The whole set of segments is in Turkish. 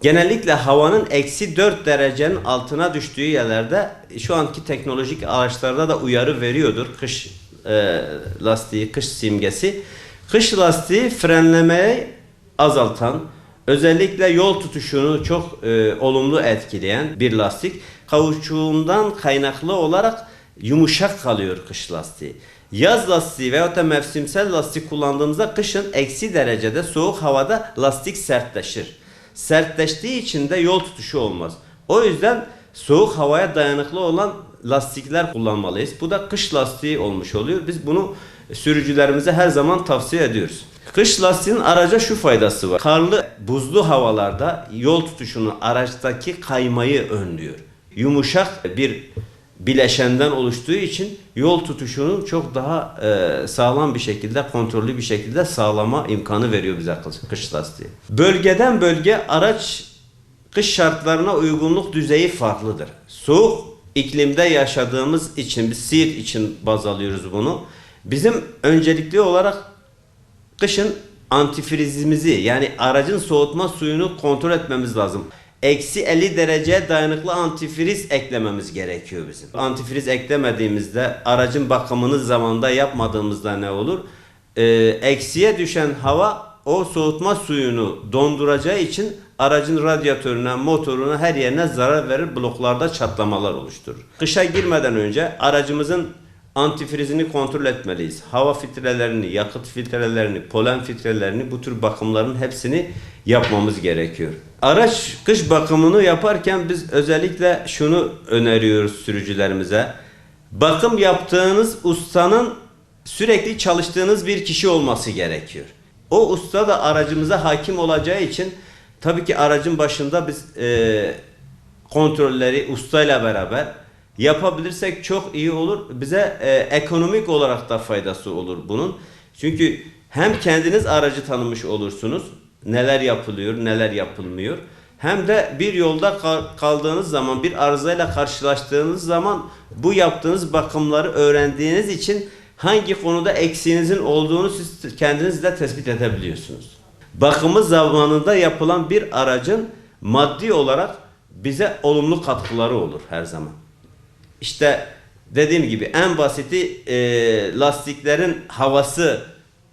Genellikle havanın -4 derecenin altına düştüğü yerlerde şu anki teknolojik araçlarda da uyarı veriyordur. Kış lastiği, kış simgesi. Kış lastiği frenlemeyi azaltan, özellikle yol tutuşunu çok olumlu etkileyen bir lastik. Kauçuğundan kaynaklı olarak yumuşak kalıyor kış lastiği. Yaz lastiği veyahut da mevsimsel lastik kullandığımızda kışın eksi derecede soğuk havada lastik sertleşir. Sertleştiği için de yol tutuşu olmaz. O yüzden soğuk havaya dayanıklı olan lastikler kullanmalıyız. Bu da kış lastiği olmuş oluyor. Biz bunu sürücülerimize her zaman tavsiye ediyoruz. Kış lastiğinin araca şu faydası var. Karlı, buzlu havalarda yol tutuşunu, araçtaki kaymayı önlüyor. Yumuşak bir bileşenden oluştuğu için yol tutuşunu çok daha sağlam bir şekilde, kontrollü bir şekilde sağlama imkanı veriyor bize kış lastiği. Bölgeden bölge araç kış şartlarına uygunluk düzeyi farklıdır. Soğuk iklimde yaşadığımız için, biz Siirt için baz alıyoruz bunu. Bizim öncelikli olarak kışın antifrizimizi, yani aracın soğutma suyunu kontrol etmemiz lazım. -50 dereceye dayanıklı antifriz eklememiz gerekiyor bizim. Antifriz eklemediğimizde, aracın bakımını zamanında yapmadığımızda ne olur? Eksiye düşen hava o soğutma suyunu donduracağı için aracın radyatörüne, motoruna, her yerine zarar verir, bloklarda çatlamalar oluşturur. Kışa girmeden önce aracımızın antifrizini kontrol etmeliyiz. Hava filtrelerini, yakıt filtrelerini, polen filtrelerini, bu tür bakımların hepsini yapmamız gerekiyor. Araç kış bakımını yaparken biz özellikle şunu öneriyoruz sürücülerimize. Bakım yaptığınız ustanın sürekli çalıştığınız bir kişi olması gerekiyor. O usta da aracımıza hakim olacağı için tabii ki aracın başında biz kontrolleri ustayla beraber yapabilirsek çok iyi olur. Bize ekonomik olarak da faydası olur bunun. Çünkü hem kendiniz aracı tanımış olursunuz. Neler yapılıyor, neler yapılmıyor. Hem de bir yolda kaldığınız zaman, bir arızayla karşılaştığınız zaman bu yaptığınız bakımları öğrendiğiniz için hangi konuda eksiğinizin olduğunu siz kendiniz de tespit edebiliyorsunuz. Bakımı zamanında yapılan bir aracın maddi olarak bize olumlu katkıları olur her zaman. İşte dediğim gibi en basiti lastiklerin havası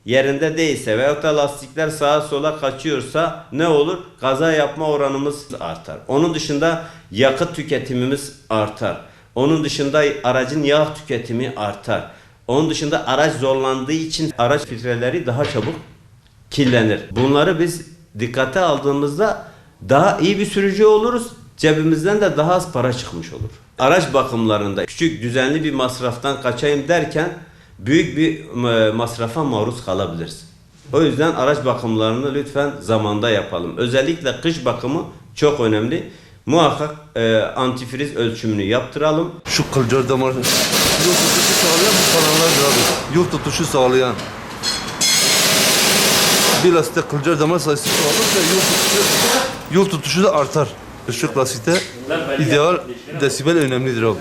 yerinde değilse veyahut da lastikler sağa sola kaçıyorsa ne olur? Kaza yapma oranımız artar. Onun dışında yakıt tüketimimiz artar. Onun dışında aracın yağ tüketimi artar. Onun dışında araç zorlandığı için araç filtreleri daha çabuk kirlenir. Bunları biz dikkate aldığımızda daha iyi bir sürücü oluruz. Cebimizden de daha az para çıkmış olur. Araç bakımlarında küçük düzenli bir masraftan kaçayım derken büyük bir masrafa maruz kalabiliriz. O yüzden araç bakımlarını lütfen zamanda yapalım. Özellikle kış bakımı çok önemli. Muhakkak antifriz ölçümünü yaptıralım. Şu kılcal damar yol tutuşu sağlayan bu kanallardır abi. Yol tutuşu sağlayan. Bir lastikte kılcal damar sayısı çoğalırsa yol tutuşu da artar. Işık lastikte ideal desibel önemlidir abi.